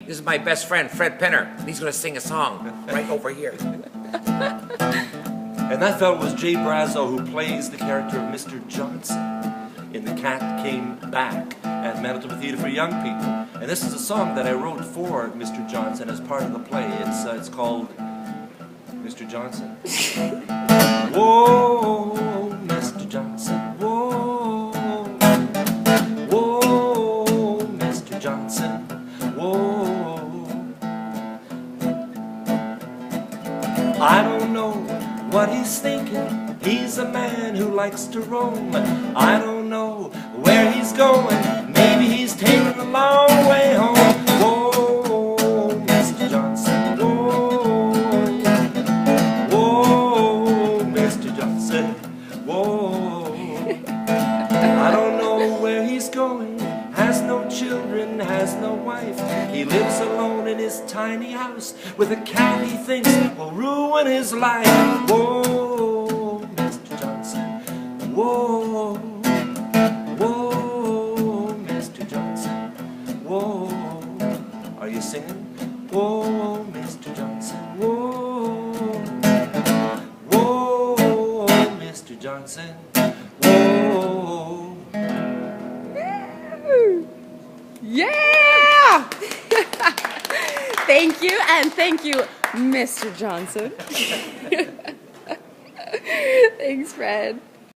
This is my best friend, Fred Penner. He's going to sing a song right over here. And that fellow was Jay Brazeau, who plays the character of Mr. Johnson in The Cat Came Back at Manitoba Theatre for young people. And this is a song that I wrote for Mr. Johnson as part of the play. It's called Mr. Johnson. Whoa, Mr. Johnson, whoa. Whoa, Mr. Johnson, whoa. I don't know what he's thinking. He's a man who likes to roam. I don't know where he's going. Maybe he's taking a long way home. Whoa, Mr. Johnson, whoa. Whoa, Mr. Johnson, whoa. I don't know where he's going. Has no children, has no wife. He lives alone in his tiny house with a cat he thinks will ruin his life. Whoa, Mr. Johnson, whoa. Whoa, Mr. Johnson, whoa. Are you singing? Whoa, Mr. Johnson, whoa. Whoa, Mr. Johnson, whoa. Yeah! Thank you, and thank you, Mr. Johnson. Thanks, Fred.